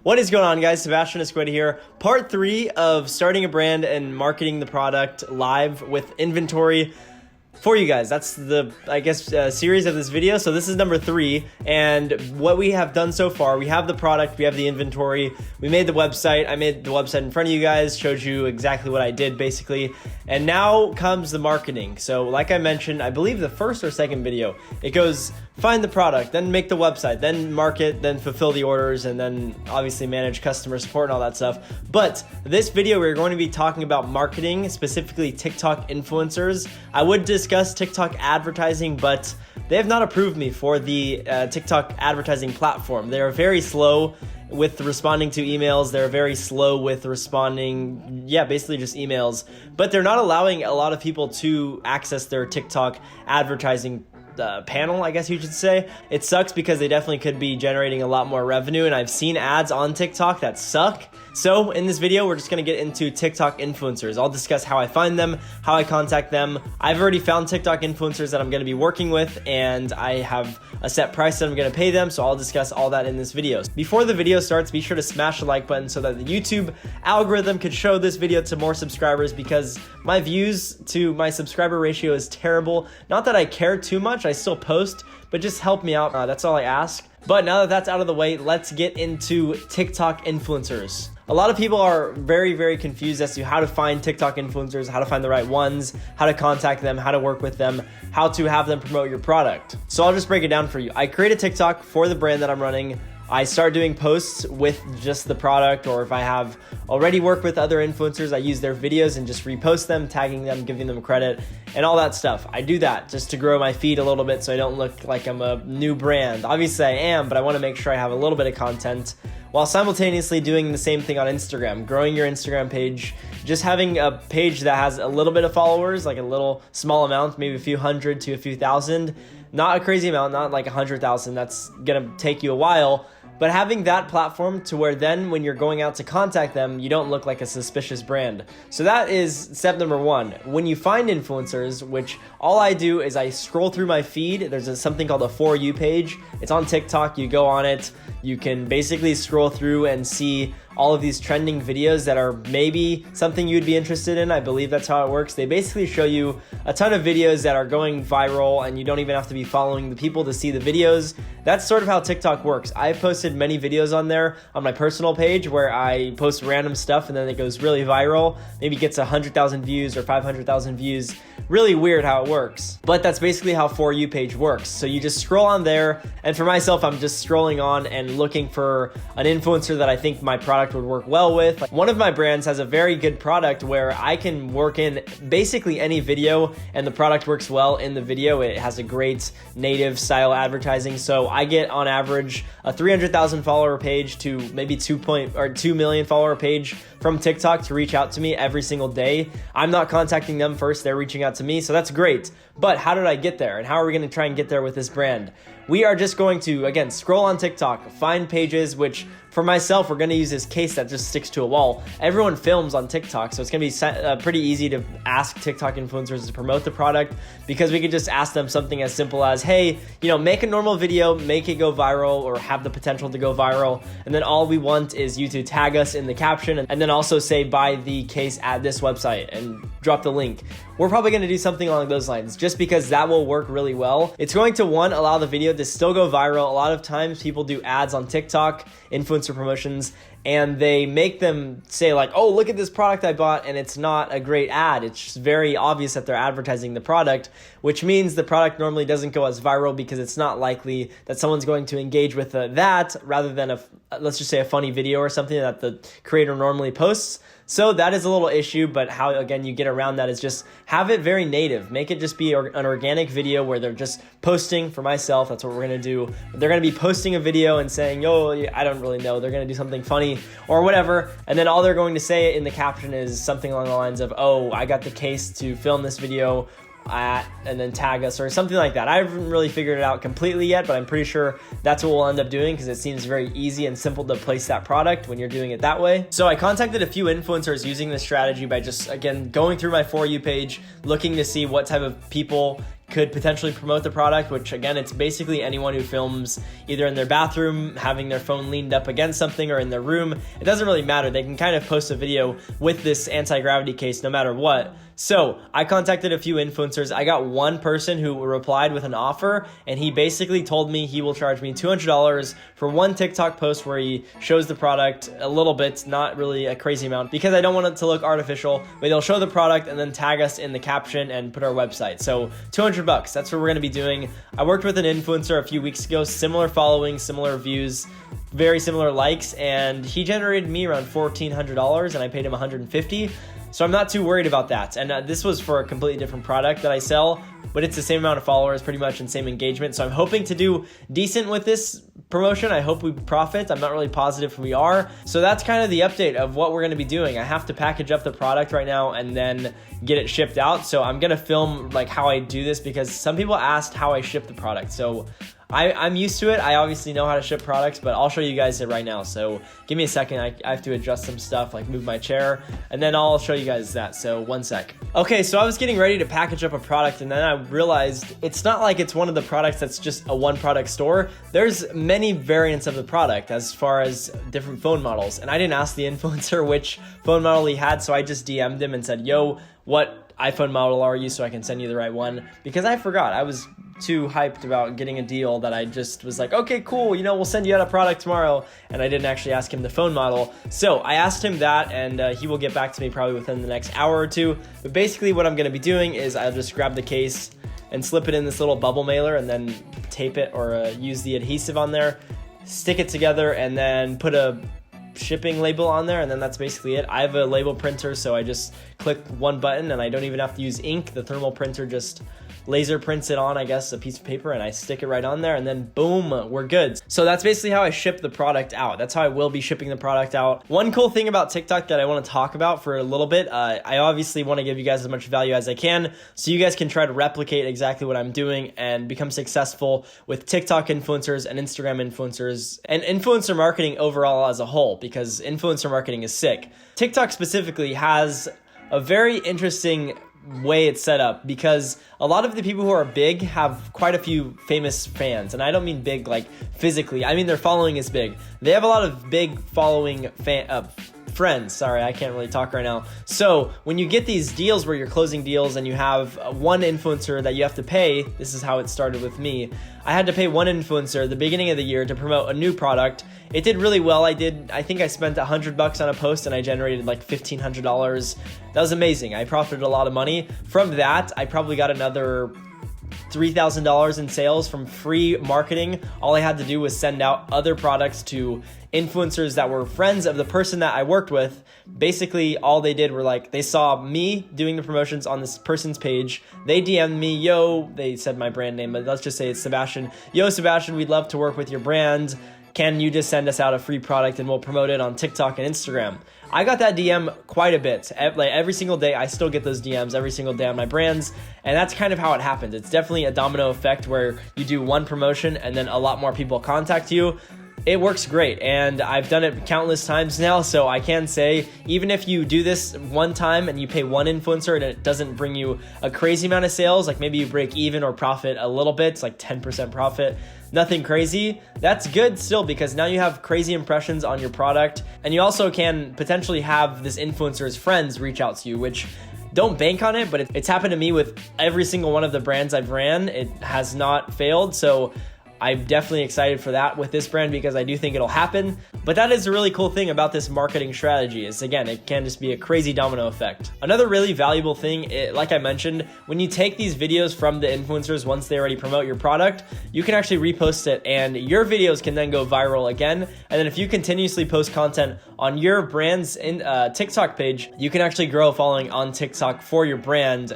What is going on, guys? Sebastian Esqueda here. Part 3 of starting a brand and marketing the product live with inventory for you guys. That's the, series of this video. So this is number 3. And what we have done so far, we have the product, we have the inventory, we made the website. I made the website in front of you guys, showed you exactly what I did basically. And now comes the marketing. So like I mentioned, I believe the first or second video, it goes find the product, then make the website, then market, then fulfill the orders, and then obviously manage customer support and all that stuff. But this video, we're going to be talking about marketing, specifically TikTok influencers. I would discuss TikTok advertising, but they have not approved me for the TikTok advertising platform. They are very slow with responding to emails. They're very slow with responding, basically just emails. But they're not allowing a lot of people to access their TikTok advertising panel, I guess you should say. It sucks because they definitely could be generating a lot more revenue, and I've seen ads on TikTok that suck. So in this video, we're just going to get into TikTok influencers. I'll discuss how I find them, how I contact them. I've already found TikTok influencers that I'm going to be working with, and I have a set price that I'm going to pay them, so I'll discuss all that in this video. Before the video starts, be sure to smash the like button so that the YouTube algorithm could show this video to more subscribers, because my views to my subscriber ratio is terrible. Not that I care too much, I still post, but just help me out. That's all I ask. But now that that's out of the way, let's get into TikTok influencers. A lot of people are very, very confused as to how to find TikTok influencers, how to find the right ones, how to contact them, how to work with them, how to have them promote your product. So I'll just break it down for you. I create a TikTok for the brand that I'm running. I start doing posts with just the product, or if I have already worked with other influencers, I use their videos and just repost them, tagging them, giving them credit, and all that stuff. I do that just to grow my feed a little bit so I don't look like I'm a new brand. Obviously I am, but I want to make sure I have a little bit of content while simultaneously doing the same thing on Instagram, growing your Instagram page, just having a page that has a little bit of followers, like a little small amount, maybe a few hundred to a few thousand, not a crazy amount, not like 100,000, that's gonna take you a while. But having that platform to where then when you're going out to contact them, you don't look like a suspicious brand. So that is step number 1. When you find influencers, which all I do is I scroll through my feed. There's something called a For You page. It's on TikTok. You go on it. You can basically scroll through and see all of these trending videos that are maybe something you'd be interested in. I believe that's how it works. They basically show you a ton of videos that are going viral, and you don't even have to be following the people to see the videos. That's sort of how TikTok works. I've posted many videos on there on my personal page where I post random stuff and then it goes really viral. Maybe gets 100,000 views or 500,000 views. Really weird how it works. But that's basically how For You page works. So you just scroll on there, and for myself, I'm just scrolling on and looking for an influencer that I think my product would work well with. One of my brands has a very good product where I can work in basically any video and the product works well in the video. It has a great native style advertising. So I get on average a 300,000 follower page to maybe 2 million follower page from TikTok to reach out to me every single day. I'm not contacting them first, they're reaching out to me. So that's great. But how did I get there? And how are we going to try and get there with this brand? We are just going to, again, scroll on TikTok, find pages, which for myself, we're going to use this case that just sticks to a wall. Everyone films on TikTok, so it's going to be pretty easy to ask TikTok influencers to promote the product, because we could just ask them something as simple as, hey, make a normal video, make it go viral or have the potential to go viral, and then all we want is you to tag us in the caption and then also say buy the case at this website and drop the link. We're probably going to do something along those lines just because that will work really well. It's going to, one, allow the video to still go viral. A lot of times people do ads on TikTok, influencer promotions, and they make them say like, oh, look at this product I bought, and it's not a great ad. It's just very obvious that they're advertising the product, which means the product normally doesn't go as viral because it's not likely that someone's going to engage with that rather than let's just say a funny video or something that the creator normally posts. So that is a little issue, but how, again, you get around that is just have it very native. Make it just be an organic video where they're just posting. For myself, that's what we're going to do. They're going to be posting a video and saying, oh, I don't really know. They're going to do something funny or whatever. And then all they're going to say in the caption is something along the lines of, oh, I got the case to film this video at, and then tag us or something like that. I haven't really figured it out completely yet, but I'm pretty sure that's what we'll end up doing because it seems very easy and simple to place that product when you're doing it that way. So I contacted a few influencers using this strategy by just, again, going through my For You page, looking to see what type of people could potentially promote the product, which again, it's basically anyone who films either in their bathroom, having their phone leaned up against something, or in their room. It doesn't really matter. They can kind of post a video with this anti-gravity case no matter what. So I contacted a few influencers. I got one person who replied with an offer, and he basically told me he will charge me $200 for one TikTok post where he shows the product a little bit, not really a crazy amount, because I don't want it to look artificial, but they'll show the product and then tag us in the caption and put our website. So $200, that's what we're gonna be doing. I worked with an influencer a few weeks ago, similar following, similar views, very similar likes, and he generated me around $1,400 and I paid him $150. So I'm not too worried about that. And this was for a completely different product that I sell, but it's the same amount of followers pretty much and same engagement. So I'm hoping to do decent with this promotion. I hope we profit. I'm not really positive if we are. So that's kind of the update of what we're going to be doing. I have to package up the product right now and then get it shipped out. So I'm going to film like how I do this because some people asked how I ship the product. So I'm used to it. I obviously know how to ship products, but I'll show you guys it right now. So give me a second. I have to adjust some stuff, like move my chair, and then I'll show you guys that. So one sec. Okay, so I was getting ready to package up a product, and then I realized it's not like it's one of the products that's just a one product store. There's many variants of the product as far as different phone models, and I didn't ask the influencer which phone model he had, so I just DM'd him and said, yo, what iPhone model are you so I can send you the right one? Because I forgot. I was too hyped about getting a deal that I just was like, okay, cool, we'll send you out a product tomorrow, and I didn't actually ask him the phone model. So I asked him that, and he will get back to me probably within the next hour or two. But basically what I'm going to be doing is I'll just grab the case and slip it in this little bubble mailer and then tape it or use the adhesive on there, stick it together, and then put a shipping label on there, and then that's basically it. I have a label printer, so I just click one button and I don't even have to use ink. The thermal printer just laser prints it on, I guess, a piece of paper, and I stick it right on there, and then boom, we're good. So that's basically how I ship the product out. That's how I will be shipping the product out. One cool thing about TikTok that I want to talk about for a little bit, I obviously want to give you guys as much value as I can, so you guys can try to replicate exactly what I'm doing and become successful with TikTok influencers and Instagram influencers and influencer marketing overall as a whole, because influencer marketing is sick. TikTok specifically has a very interesting way it's set up because a lot of the people who are big have quite a few famous fans, and I don't mean big like physically, I mean their following is big. They have a lot of big following friends. Sorry, I can't really talk right now. So when you get these deals where you're closing deals and you have one influencer that you have to pay, this is how it started with me. I had to pay one influencer at the beginning of the year to promote a new product. It did really well. I think I spent $100 on a post and I generated like $1,500. That was amazing. I profited a lot of money. From that, I probably got another $3,000 in sales from free marketing. All I had to do was send out other products to influencers that were friends of the person that I worked with. Basically, all they did were like, they saw me doing the promotions on this person's page. They DM'd me, yo, they said my brand name, but let's just say it's Sebastian. Yo, Sebastian, we'd love to work with your brand. Can you just send us out a free product and we'll promote it on TikTok and Instagram? I got that DM quite a bit. Like every single day, I still get those DMs every single day on my brands. And that's kind of how it happens. It's definitely a domino effect where you do one promotion and then a lot more people contact you. It works great, and I've done it countless times now, so I can say, even if you do this one time and you pay one influencer and it doesn't bring you a crazy amount of sales, like maybe you break even or profit a little bit, it's like 10% profit, nothing crazy, that's good still because now you have crazy impressions on your product, and you also can potentially have this influencer's friends reach out to you, which don't bank on it, but it's happened to me with every single one of the brands I've ran. It has not failed, so I'm definitely excited for that with this brand because I do think it'll happen. But that is a really cool thing about this marketing strategy is, again, it can just be a crazy domino effect. Another really valuable thing, like I mentioned, when you take these videos from the influencers once they already promote your product, you can actually repost it and your videos can then go viral again. And then if you continuously post content on your brand's TikTok page, you can actually grow a following on TikTok for your brand,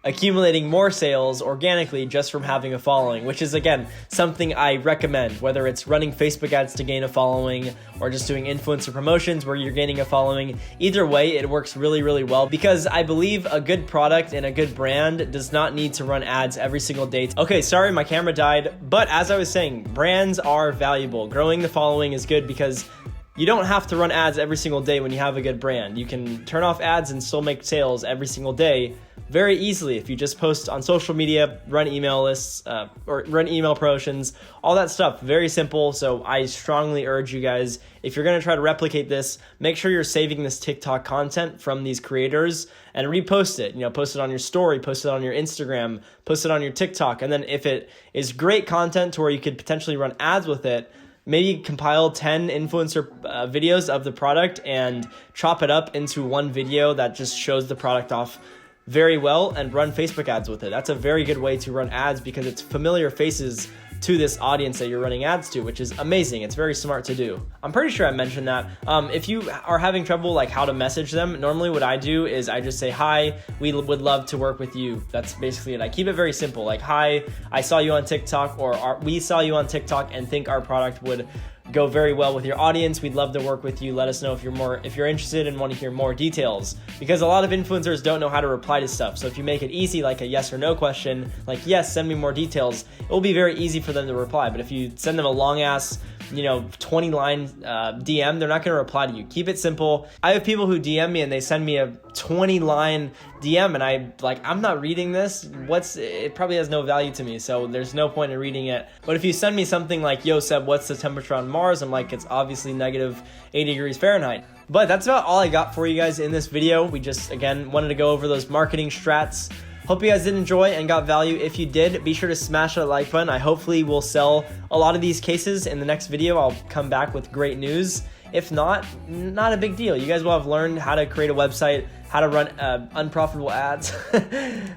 accumulating more sales organically just from having a following, which is, again, something I recommend, whether it's running Facebook ads to gain a following or just doing influencer promotions where you're gaining a following. Either way, it works really, really well because I believe a good product and a good brand does not need to run ads every single day. Okay, sorry, my camera died, but as I was saying, brands are valuable. Growing the following is good because You don't have to run ads every single day when you have a good brand. You can turn off ads and still make sales every single day very easily if you just post on social media, run email lists, or run email promotions, all that stuff. Very simple. So I strongly urge you guys, if you're going to try to replicate this, make sure you're saving this TikTok content from these creators and repost it. Post it on your story, post it on your Instagram, post it on your TikTok. And then if it is great content to where you could potentially run ads with it, maybe compile 10 influencer videos of the product and chop it up into one video that just shows the product off very well and run Facebook ads with it. That's a very good way to run ads because it's familiar faces to this audience that you're running ads to, which is amazing. It's very smart to do. I'm pretty sure I mentioned that. If you are having trouble like how to message them, normally what I do is I just say, hi, we would love to work with you. That's basically it. I keep it very simple. Like, hi, I saw you on TikTok, or we saw you on TikTok and think our product would go very well with your audience. We'd love to work with you. Let us know if you're interested and want to hear more details, because a lot of influencers don't know how to reply to stuff. So if you make it easy, like a yes or no question, like, yes, send me more details, it will be very easy for them to reply. But if you send them a long ass 20 line DM, they're not going to reply to you. Keep it simple. I have people who DM me and they send me a 20 line DM and I'm not reading this. It probably has no value to me, so there's no point in reading it. But if you send me something like, yo Seb, what's the temperature on Mars? I'm like, it's obviously negative 80 degrees Fahrenheit. But that's about all I got for you guys in this video. We just, again, wanted to go over those marketing strats. Hope you guys did enjoy and got value. If you did, be sure to smash that like button. I hopefully will sell a lot of these cases in the next video. I'll come back with great news. If not a big deal. You guys will have learned how to create a website, how to run unprofitable ads,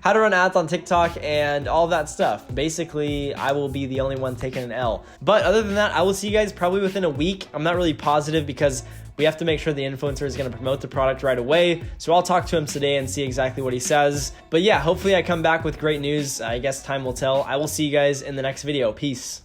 how to run ads on TikTok, and all that stuff. Basically, I will be the only one taking an L. But other than that, I will see you guys probably within a week. I'm not really positive because we have to make sure the influencer is going to promote the product right away. So I'll talk to him today and see exactly what he says. But yeah, hopefully I come back with great news. I guess time will tell. I will see you guys in the next video. Peace.